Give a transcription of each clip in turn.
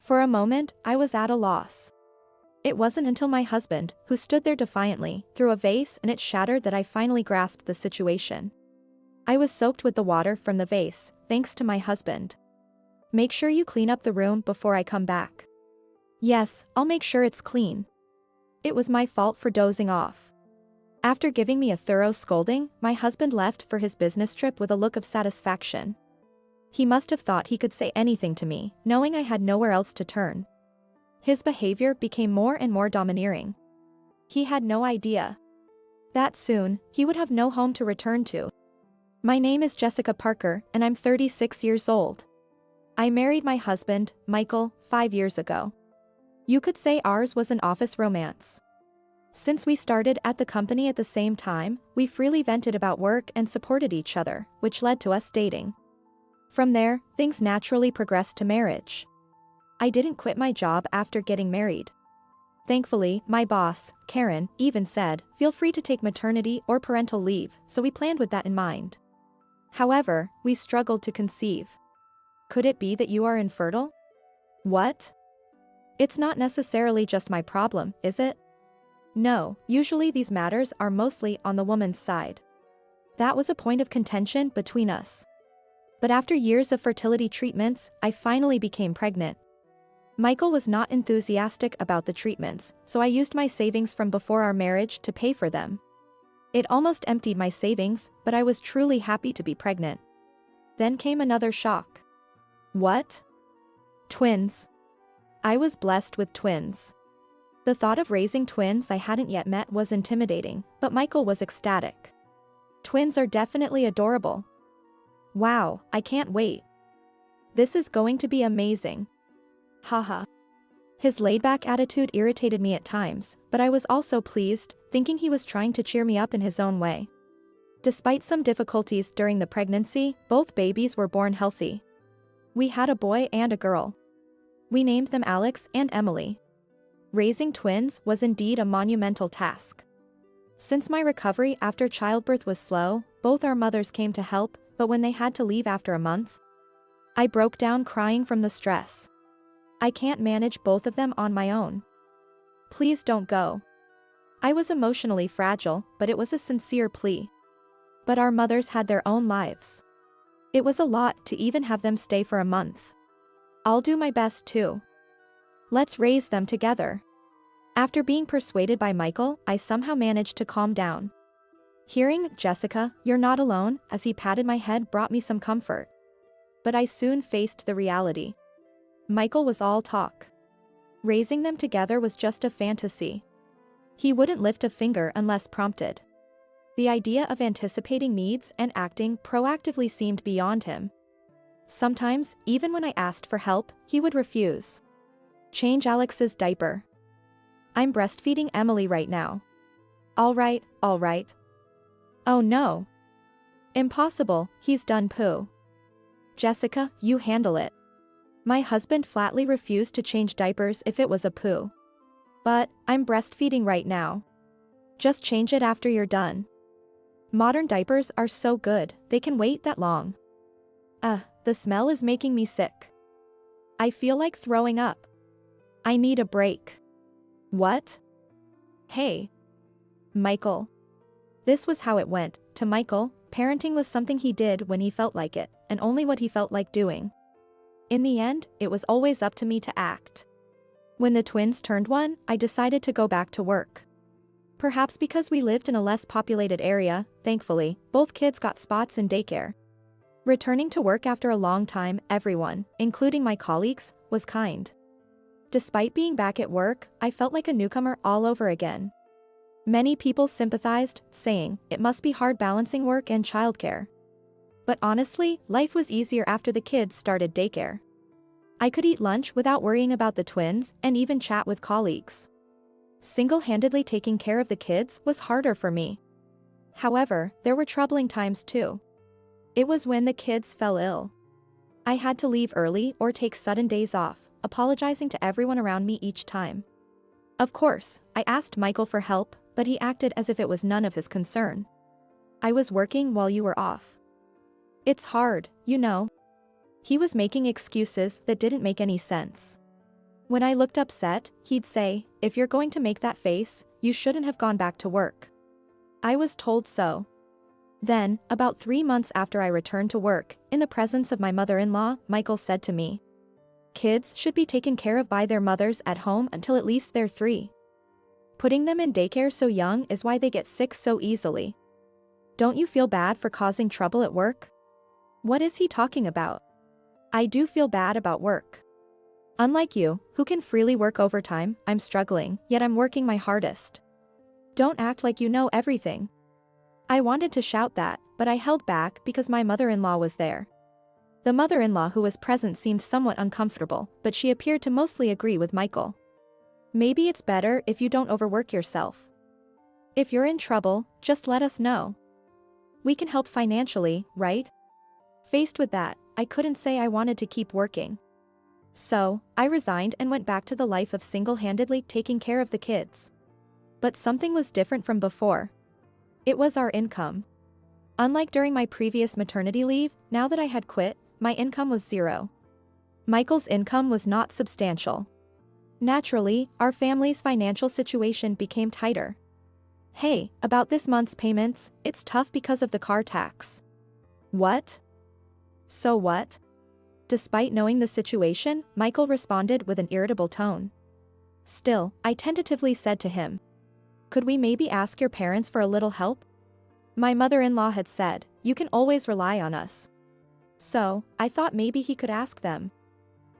For a moment, I was at a loss. It wasn't until my husband, who stood there defiantly, threw a vase and it shattered that I finally grasped the situation. I was soaked with the water from the vase, thanks to my husband. Make sure you clean up the room before I come back. Yes, I'll make sure it's clean. It was my fault for dozing off. After giving me a thorough scolding, my husband left for his business trip with a look of satisfaction. He must have thought he could say anything to me, knowing I had nowhere else to turn. His behavior became more and more domineering. He had no idea that soon, he would have no home to return to. My name is Jessica Parker, and I'm 36 years old. I married my husband, Michael, 5 years ago. You could say ours was an office romance. Since we started at the company at the same time, we freely vented about work and supported each other, which led to us dating. From there, things naturally progressed to marriage. I didn't quit my job after getting married. Thankfully, my boss, Karen, even said, feel free to take maternity or parental leave, so we planned with that in mind. However, we struggled to conceive. Could it be that you are infertile? What? It's not necessarily just my problem, is it? No, usually these matters are mostly on the woman's side. That was a point of contention between us. But after years of fertility treatments, I finally became pregnant. Michael was not enthusiastic about the treatments, so I used my savings from before our marriage to pay for them. It almost emptied my savings, but I was truly happy to be pregnant. Then came another shock. What? Twins. I was blessed with twins. The thought of raising twins I hadn't yet met was intimidating, but Michael was ecstatic. Twins are definitely adorable. Wow, I can't wait. This is going to be amazing. Haha. His laid-back attitude irritated me at times, but I was also pleased, thinking he was trying to cheer me up in his own way. Despite some difficulties during the pregnancy, both babies were born healthy. We had a boy and a girl. We named them Alex and Emily. Raising twins was indeed a monumental task. Since my recovery after childbirth was slow, both our mothers came to help, but when they had to leave after a month, I broke down crying from the stress. I can't manage both of them on my own. Please don't go. I was emotionally fragile, but it was a sincere plea. But our mothers had their own lives. It was a lot to even have them stay for a month. I'll do my best too. Let's raise them together. After being persuaded by Michael, I somehow managed to calm down. Hearing, Jessica, you're not alone, as he patted my head brought me some comfort. But I soon faced the reality. Michael was all talk. Raising them together was just a fantasy. He wouldn't lift a finger unless prompted. The idea of anticipating needs and acting proactively seemed beyond him. Sometimes, even when I asked for help, he would refuse. Change Alex's diaper. I'm breastfeeding Emily right now. All right. Oh no. Impossible, he's done poo. Jessica, you handle it. My husband flatly refused to change diapers if it was a poo. But, I'm breastfeeding right now. Just change it after you're done. Modern diapers are so good, they can wait that long. The smell is making me sick. I feel like throwing up. I need a break. What? Hey. Michael. This was how it went. To Michael, parenting was something he did when he felt like it, and only what he felt like doing. In the end, it was always up to me to act. When the twins turned 1, I decided to go back to work. Perhaps because we lived in a less populated area, thankfully, both kids got spots in daycare. Returning to work after a long time, everyone, including my colleagues, was kind. Despite being back at work, I felt like a newcomer all over again. Many people sympathized, saying, it must be hard balancing work and childcare. But honestly, life was easier after the kids started daycare. I could eat lunch without worrying about the twins, and even chat with colleagues. Single-handedly taking care of the kids was harder for me. However, there were troubling times too. It was when the kids fell ill. I had to leave early or take sudden days off, apologizing to everyone around me each time. Of course, I asked Michael for help, but he acted as if it was none of his concern. I was working while you were off. It's hard, you know. He was making excuses that didn't make any sense. When I looked upset, he'd say, "If you're going to make that face, you shouldn't have gone back to work." I was told so. Then, about 3 months after I returned to work, in the presence of my mother-in-law, Michael said to me, "Kids should be taken care of by their mothers at home until at least they're 3. Putting them in daycare so young is why they get sick so easily. Don't you feel bad for causing trouble at work?" What is he talking about? I do feel bad about work. Unlike you, who can freely work overtime, I'm struggling, yet I'm working my hardest. Don't act like you know everything. I wanted to shout that, but I held back because my mother-in-law was there. The mother-in-law who was present seemed somewhat uncomfortable, but she appeared to mostly agree with Michael. Maybe it's better if you don't overwork yourself. If you're in trouble, just let us know. We can help financially, right? Faced with that, I couldn't say I wanted to keep working. So, I resigned and went back to the life of single-handedly taking care of the kids. But something was different from before. It was our income. Unlike during my previous maternity leave, now that I had quit, my income was 0. Michael's income was not substantial. Naturally, our family's financial situation became tighter. "Hey, about this month's payments, it's tough because of the car tax." What? So what? Despite knowing the situation, Michael responded with an irritable tone. Still, I tentatively said to him, "Could we maybe ask your parents for a little help?" My mother-in-law had said, "You can always rely on us." So, I thought maybe he could ask them.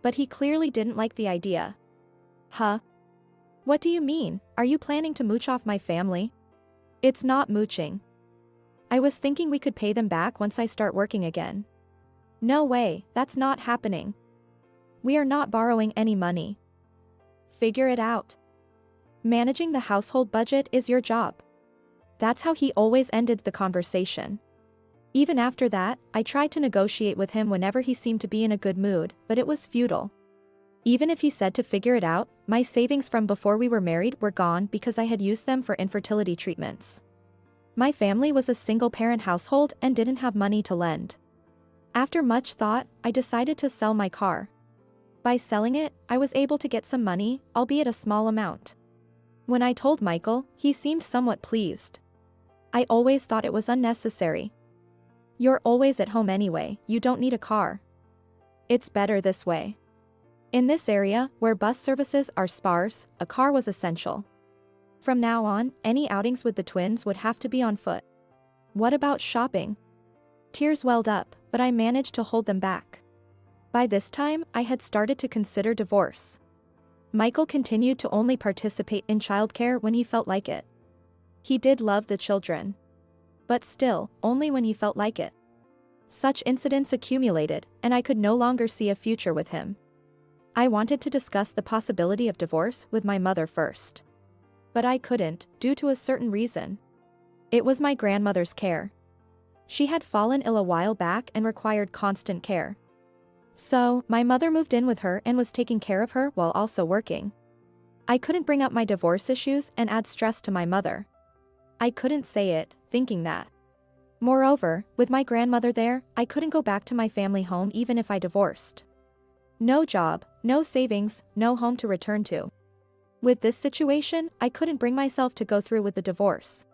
But he clearly didn't like the idea. Huh? What do you mean? Are you planning to mooch off my family? It's not mooching. I was thinking we could pay them back once I start working again. No way, that's not happening. We are not borrowing any money. Figure it out. Managing the household budget is your job. That's how he always ended the conversation. Even after that, I tried to negotiate with him whenever he seemed to be in a good mood, but it was futile. Even if he said to figure it out, my savings from before we were married were gone because I had used them for infertility treatments. My family was a single-parent household and didn't have money to lend. After much thought, I decided to sell my car. By selling it, I was able to get some money, albeit a small amount. When I told Michael, he seemed somewhat pleased. I always thought it was unnecessary. You're always at home anyway, you don't need a car. It's better this way. In this area, where bus services are sparse, a car was essential. From now on, any outings with the twins would have to be on foot. What about shopping? Tears welled up, but I managed to hold them back. By this time, I had started to consider divorce. Michael continued to only participate in childcare when he felt like it. He did love the children. But still, only when he felt like it. Such incidents accumulated, and I could no longer see a future with him. I wanted to discuss the possibility of divorce with my mother first. But I couldn't, due to a certain reason. It was my grandmother's care. She had fallen ill a while back and required constant care. So, my mother moved in with her and was taking care of her while also working. I couldn't bring up my divorce issues and add stress to my mother. I couldn't say it, thinking that. Moreover, with my grandmother there, I couldn't go back to my family home even if I divorced. No job, no savings, no home to return to. With this situation, I couldn't bring myself to go through with the divorce.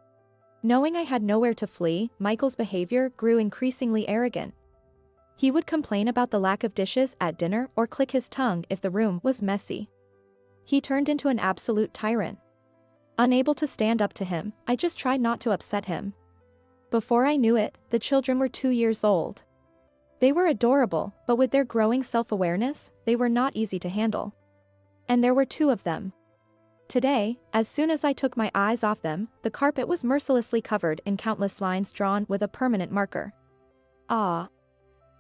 Knowing I had nowhere to flee, Michael's behavior grew increasingly arrogant. He would complain about the lack of dishes at dinner or click his tongue if the room was messy. He turned into an absolute tyrant. Unable to stand up to him, I just tried not to upset him. Before I knew it, the children were 2 years old. They were adorable, but with their growing self-awareness, they were not easy to handle. And there were 2 of them. Today, as soon as I took my eyes off them, the carpet was mercilessly covered in countless lines drawn with a permanent marker. Ah.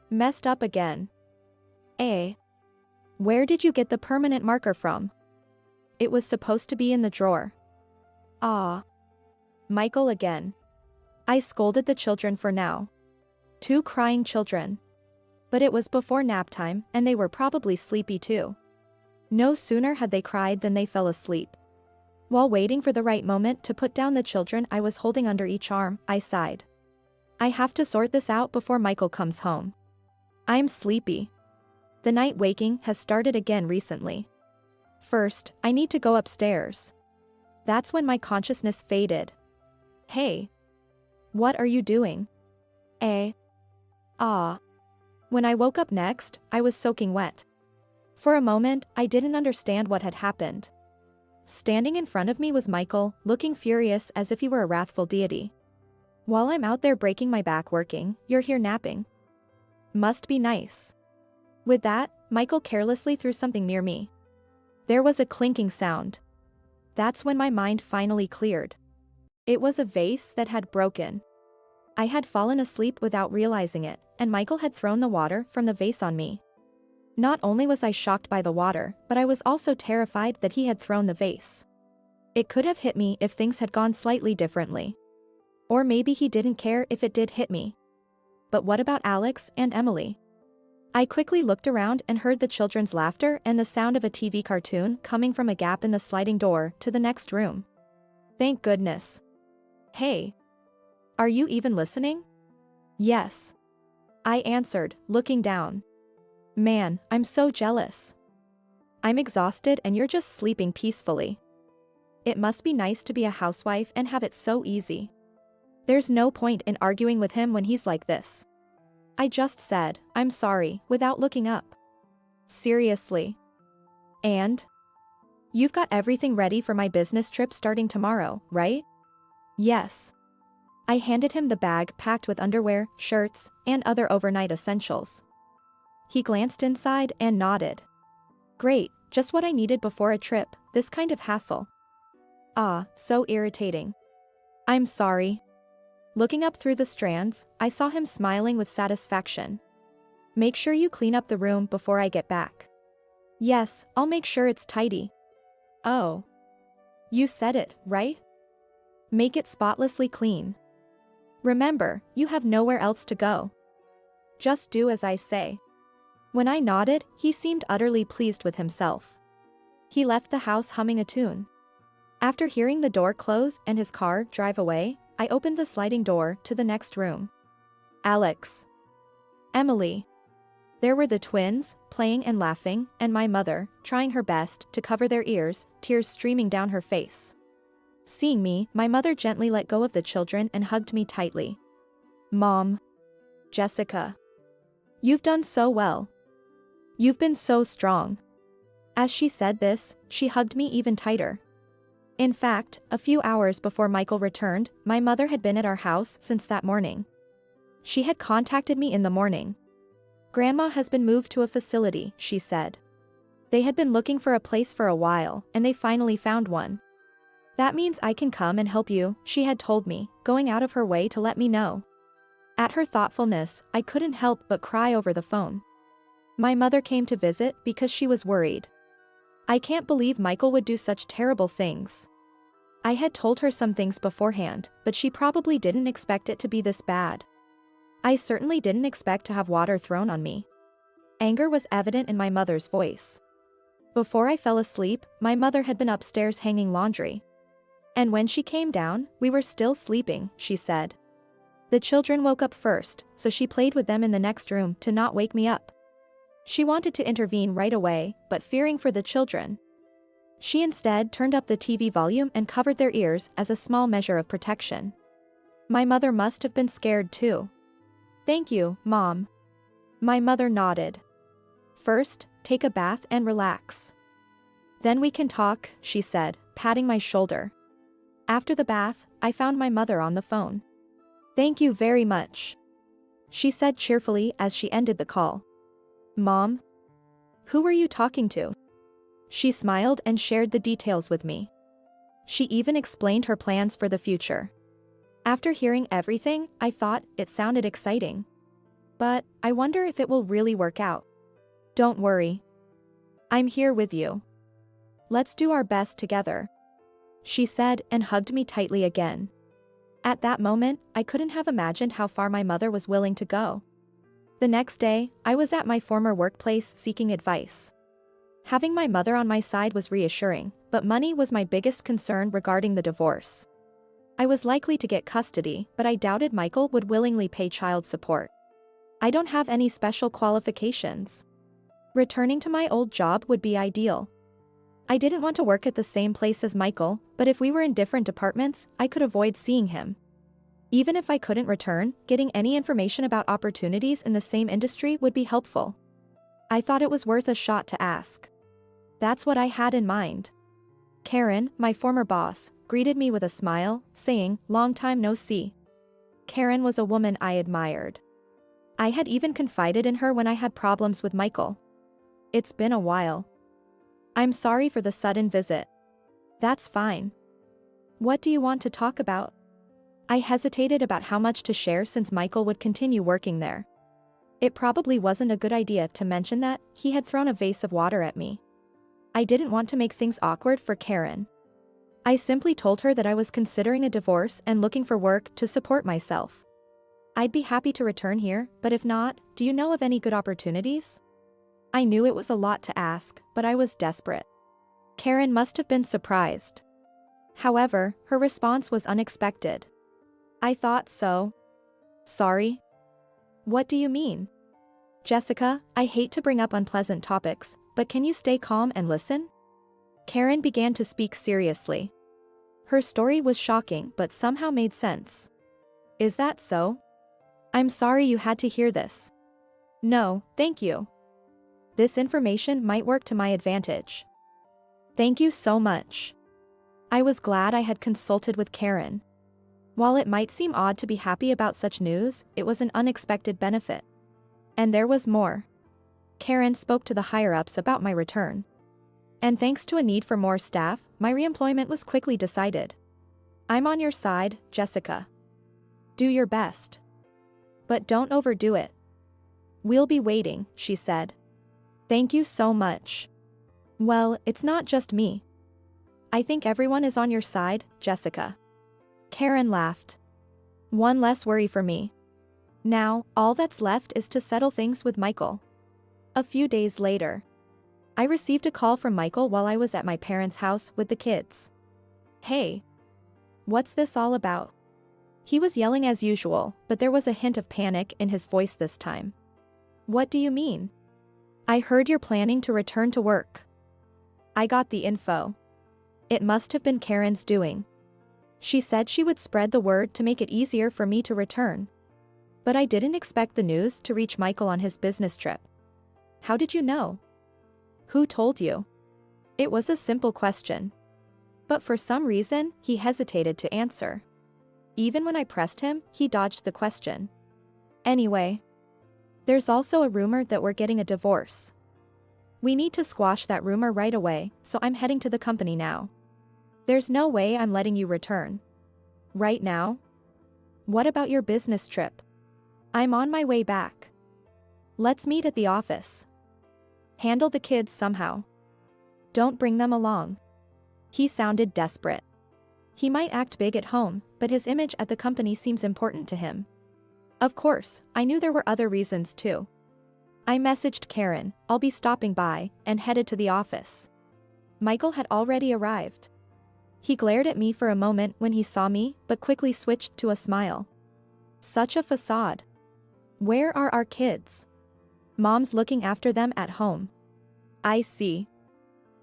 Messed up again. Where did you get the permanent marker from? It was supposed to be in the drawer. Ah. Michael again. I scolded the children for now. 2 crying children. But it was before nap time, and they were probably sleepy too. No sooner had they cried than they fell asleep. While waiting for the right moment to put down the children I was holding under each arm, I sighed. I have to sort this out before Michael comes home. I'm sleepy. The night waking has started again recently. First, I need to go upstairs. That's when my consciousness faded. Hey. What are you doing? Ah. When I woke up next, I was soaking wet. For a moment, I didn't understand what had happened. Standing in front of me was Michael, looking furious as if he were a wrathful deity. While I'm out there breaking my back working, you're here napping. Must be nice. With that, Michael carelessly threw something near me. There was a clinking sound. That's when my mind finally cleared. It was a vase that had broken. I had fallen asleep without realizing it, and Michael had thrown the water from the vase on me. Not only was I shocked by the water, but I was also terrified that he had thrown the vase. It could have hit me if things had gone slightly differently. Or maybe he didn't care if it did hit me. But what about Alex and Emily? I quickly looked around and heard the children's laughter and the sound of a TV cartoon coming from a gap in the sliding door to the next room. Thank goodness. Hey. Are you even listening? Yes. I answered, looking down. Man, I'm so jealous. I'm exhausted and you're just sleeping peacefully. It must be nice to be a housewife and have it so easy. There's no point in arguing with him when he's like this. I just said, I'm sorry, without looking up. Seriously. And? You've got everything ready for my business trip starting tomorrow, right? Yes. I handed him the bag packed with underwear, shirts, and other overnight essentials. He glanced inside and nodded. Great, just what I needed before a trip, this kind of hassle. Ah, so irritating. I'm sorry. Looking up through the strands, I saw him smiling with satisfaction. Make sure you clean up the room before I get back. Yes, I'll make sure it's tidy. Oh. You said it, right? Make it spotlessly clean. Remember, you have nowhere else to go. Just do as I say. When I nodded, he seemed utterly pleased with himself. He left the house humming a tune. After hearing the door close and his car drive away, I opened the sliding door to the next room. Alex. Emily. There were the twins, playing and laughing, and my mother, trying her best to cover their ears, tears streaming down her face. Seeing me, my mother gently let go of the children and hugged me tightly. Mom. Jessica. You've done so well. You've been so strong. As she said this, she hugged me even tighter. In fact, a few hours before Michael returned, my mother had been at our house since that morning. She had contacted me in the morning. Grandma has been moved to a facility, she said. They had been looking for a place for a while, and they finally found one. That means I can come and help you, she had told me, going out of her way to let me know. At her thoughtfulness, I couldn't help but cry over the phone. My mother came to visit because she was worried. I can't believe Michael would do such terrible things. I had told her some things beforehand, but she probably didn't expect it to be this bad. I certainly didn't expect to have water thrown on me. Anger was evident in my mother's voice. Before I fell asleep, my mother had been upstairs hanging laundry. And when she came down, we were still sleeping, she said. The children woke up first, so she played with them in the next room to not wake me up. She wanted to intervene right away, but fearing for the children, she instead turned up the TV volume and covered their ears as a small measure of protection. My mother must have been scared too. Thank you, Mom. My mother nodded. First, take a bath and relax. Then we can talk, she said, patting my shoulder. After the bath, I found my mother on the phone. Thank you very much, she said cheerfully as she ended the call. Mom? Who were you talking to? She smiled and shared the details with me. She even explained her plans for the future. After hearing everything, I thought it sounded exciting. But I wonder if it will really work out. Don't worry. I'm here with you. Let's do our best together, she said and hugged me tightly again. At that moment, I couldn't have imagined how far my mother was willing to go. The next day, I was at my former workplace seeking advice. Having my mother on my side was reassuring, but money was my biggest concern regarding the divorce. I was likely to get custody, but I doubted Michael would willingly pay child support. I don't have any special qualifications. Returning to my old job would be ideal. I didn't want to work at the same place as Michael, but if we were in different departments, I could avoid seeing him. Even if I couldn't return, getting any information about opportunities in the same industry would be helpful. I thought it was worth a shot to ask. That's what I had in mind. Karen, my former boss, greeted me with a smile, saying, "Long time no see." Karen was a woman I admired. I had even confided in her when I had problems with Michael. It's been a while. I'm sorry for the sudden visit. That's fine. What do you want to talk about? I hesitated about how much to share since Michael would continue working there. It probably wasn't a good idea to mention that he had thrown a vase of water at me. I didn't want to make things awkward for Karen. I simply told her that I was considering a divorce and looking for work to support myself. I'd be happy to return here, but if not, do you know of any good opportunities? I knew it was a lot to ask, but I was desperate. Karen must have been surprised. However, her response was unexpected. I thought so. Sorry? What do you mean? Jessica, I hate to bring up unpleasant topics, but can you stay calm and listen? Karen began to speak seriously. Her story was shocking but somehow made sense. Is that so? I'm sorry you had to hear this. No, thank you. This information might work to my advantage. Thank you so much. I was glad I had consulted with Karen. While it might seem odd to be happy about such news, it was an unexpected benefit. And there was more. Karen spoke to the higher-ups about my return. And thanks to a need for more staff, my reemployment was quickly decided. I'm on your side, Jessica. Do your best. But don't overdo it. We'll be waiting, she said. Thank you so much. Well, it's not just me. I think everyone is on your side, Jessica. Karen laughed. One less worry for me. Now, all that's left is to settle things with Michael. A few days later, I received a call from Michael while I was at my parents' house with the kids. Hey. What's this all about? He was yelling as usual, but there was a hint of panic in his voice this time. What do you mean? I heard you're planning to return to work. I got the info. It must have been Karen's doing. She said she would spread the word to make it easier for me to return. But I didn't expect the news to reach Michael on his business trip. How did you know? Who told you? It was a simple question. But for some reason, he hesitated to answer. Even when I pressed him, he dodged the question. Anyway. There's also a rumor that we're getting a divorce. We need to squash that rumor right away, so I'm heading to the company now. There's no way I'm letting you return. Right now? What about your business trip? I'm on my way back. Let's meet at the office. Handle the kids somehow. Don't bring them along. He sounded desperate. He might act big at home, but his image at the company seems important to him. Of course, I knew there were other reasons too. I messaged Karen, I'll be stopping by, and headed to the office. Michael had already arrived. He glared at me for a moment when he saw me, but quickly switched to a smile. Such a facade. Where are our kids? Mom's looking after them at home. I see.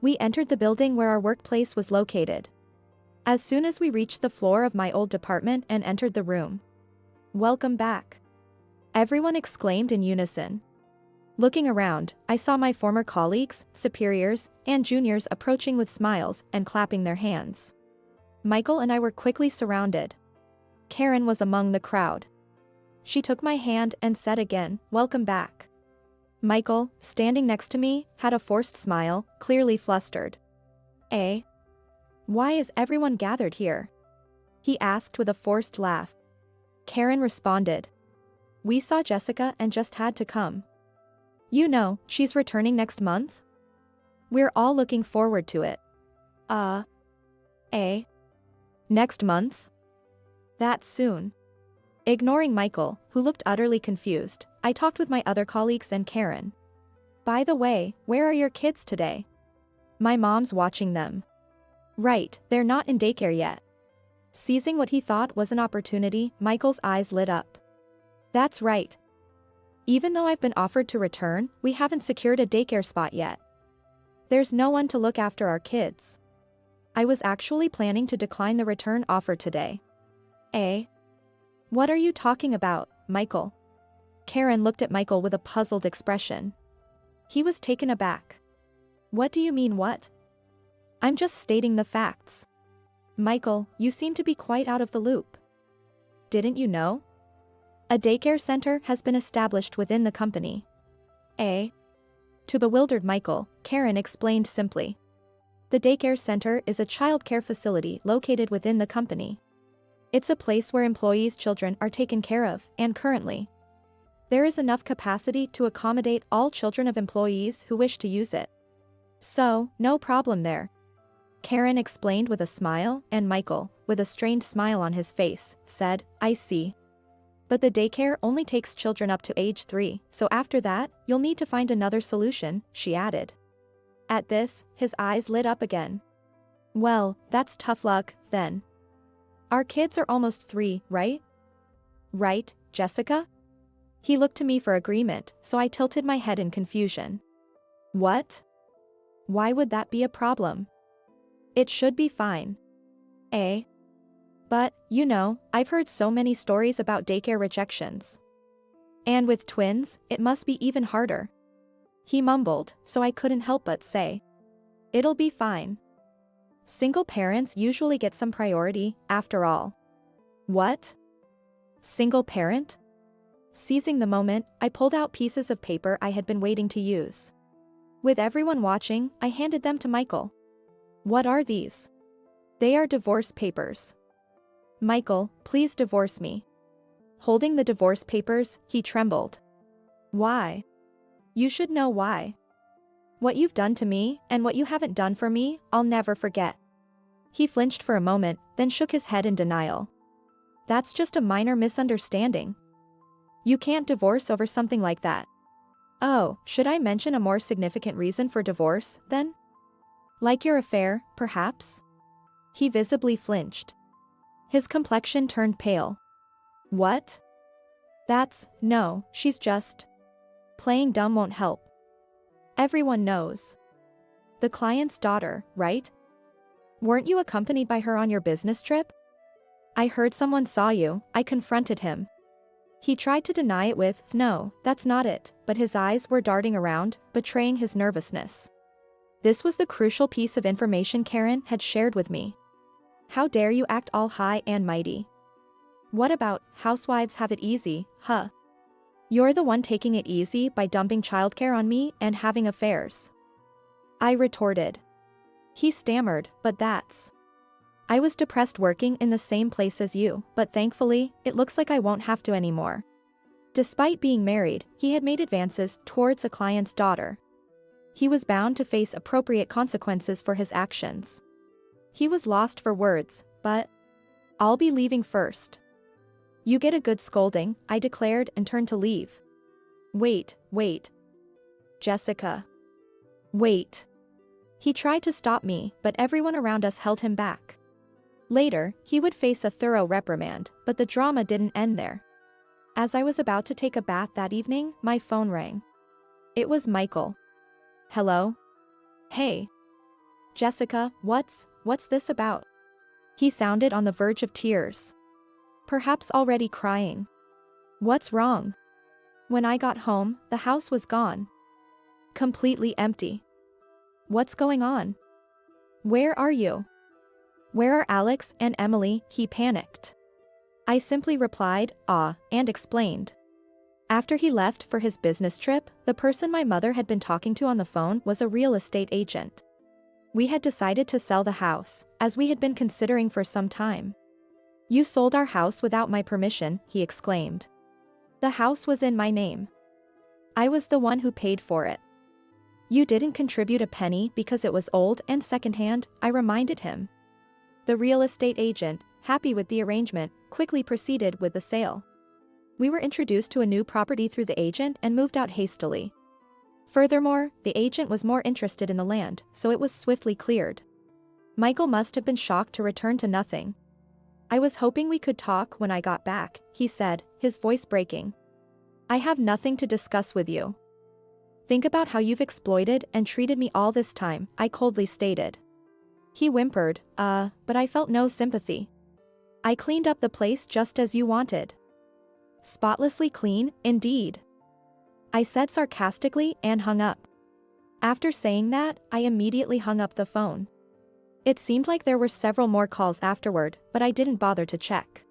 We entered the building where our workplace was located. As soon as we reached the floor of my old department and entered the room. Welcome back. Everyone exclaimed in unison. Looking around, I saw my former colleagues, superiors, and juniors approaching with smiles and clapping their hands. Michael and I were quickly surrounded. Karen was among the crowd. She took my hand and said again, "Welcome back." Michael, standing next to me, had a forced smile, clearly flustered. Eh? Why is everyone gathered here? He asked with a forced laugh. Karen responded. We saw Jessica and just had to come. You know, she's returning next month? We're all looking forward to it. Next month? That's soon. Ignoring Michael, who looked utterly confused, I talked with my other colleagues and Karen. By the way, where are your kids today? My mom's watching them. Right, they're not in daycare yet. Seizing what he thought was an opportunity, Michael's eyes lit up. That's right. Even though I've been offered to return, we haven't secured a daycare spot yet. There's no one to look after our kids. I was actually planning to decline the return offer today. Eh? What are you talking about, Michael? Karen looked at Michael with a puzzled expression. He was taken aback. What do you mean what? I'm just stating the facts. Michael, you seem to be quite out of the loop. Didn't you know? A daycare center has been established within the company. Eh? To bewildered Michael, Karen explained simply. The daycare center is a childcare facility located within the company. It's a place where employees' children are taken care of, and currently, there is enough capacity to accommodate all children of employees who wish to use it. So, no problem there. Karen explained with a smile, and Michael, with a strained smile on his face, said, I see. But the daycare only takes children up to age 3, so after that, you'll need to find another solution, she added. At this, his eyes lit up again. Well, that's tough luck, then. Our kids are almost 3, right? Right, Jessica? He looked to me for agreement, so I tilted my head in confusion. What? Why would that be a problem? It should be fine. Eh? But, you know, I've heard so many stories about daycare rejections. And with twins, it must be even harder. He mumbled, so I couldn't help but say. It'll be fine. Single parents usually get some priority, after all. What? Single parent? Seizing the moment, I pulled out pieces of paper I had been waiting to use. With everyone watching, I handed them to Michael. What are these? They are divorce papers. Michael, please divorce me. Holding the divorce papers, he trembled. Why? You should know why. What you've done to me, and what you haven't done for me, I'll never forget. He flinched for a moment, then shook his head in denial. That's just a minor misunderstanding. You can't divorce over something like that. Oh, should I mention a more significant reason for divorce, then? Like your affair, perhaps? He visibly flinched. His complexion turned pale. What? No, she's just. Playing dumb won't help. Everyone knows. The client's daughter, right? Weren't you accompanied by her on your business trip? I heard someone saw you, I confronted him. He tried to deny it with, no, that's not it, but his eyes were darting around, betraying his nervousness. This was the crucial piece of information Karen had shared with me. How dare you act all high and mighty? What about, housewives have it easy, huh? You're the one taking it easy by dumping childcare on me and having affairs. I retorted. He stammered, but that's. I was depressed working in the same place as you, but thankfully, it looks like I won't have to anymore. Despite being married, he had made advances towards a client's daughter. He was bound to face appropriate consequences for his actions. He was lost for words, but I'll be leaving first. You get a good scolding, I declared and turned to leave. Wait. Jessica. Wait. He tried to stop me, but everyone around us held him back. Later, he would face a thorough reprimand, but the drama didn't end there. As I was about to take a bath that evening, my phone rang. It was Michael. Hello? Hey. Jessica, what's this about? He sounded on the verge of tears. Perhaps already crying. What's wrong? When I got home, the house was gone. Completely empty. What's going on? Where are you? Where are Alex and Emily? He panicked. I simply replied, and explained. After he left for his business trip, the person my mother had been talking to on the phone was a real estate agent. We had decided to sell the house, as we had been considering for some time. You sold our house without my permission, he exclaimed. The house was in my name. I was the one who paid for it. You didn't contribute a penny because it was old and secondhand, I reminded him. The real estate agent, happy with the arrangement, quickly proceeded with the sale. We were introduced to a new property through the agent and moved out hastily. Furthermore, the agent was more interested in the land, so it was swiftly cleared. Michael must have been shocked to return to nothing. I was hoping we could talk when I got back, he said, his voice breaking. I have nothing to discuss with you. Think about how you've exploited and treated me all this time, I coldly stated. He whimpered, but I felt no sympathy. I cleaned up the place just as you wanted. Spotlessly clean, indeed. I said sarcastically and hung up. After saying that, I immediately hung up the phone. It seemed like there were several more calls afterward, but I didn't bother to check.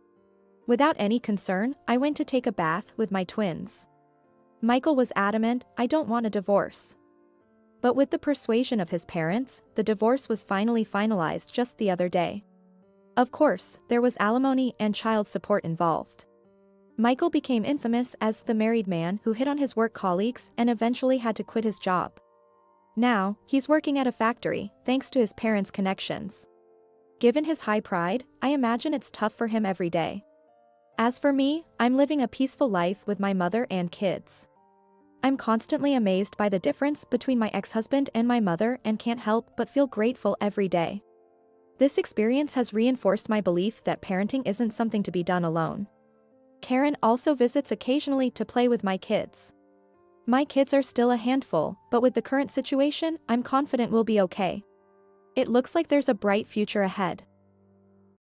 Without any concern, I went to take a bath with my twins. Michael was adamant, I don't want a divorce. But with the persuasion of his parents, the divorce was finally finalized just the other day. Of course, there was alimony and child support involved. Michael became infamous as the married man who hit on his work colleagues and eventually had to quit his job. Now, he's working at a factory, thanks to his parents' connections. Given his high pride, I imagine it's tough for him every day. As for me, I'm living a peaceful life with my mother and kids. I'm constantly amazed by the difference between my ex-husband and my mother and can't help but feel grateful every day. This experience has reinforced my belief that parenting isn't something to be done alone. Karen also visits occasionally to play with my kids. My kids are still a handful, but with the current situation, I'm confident we'll be okay. It looks like there's a bright future ahead.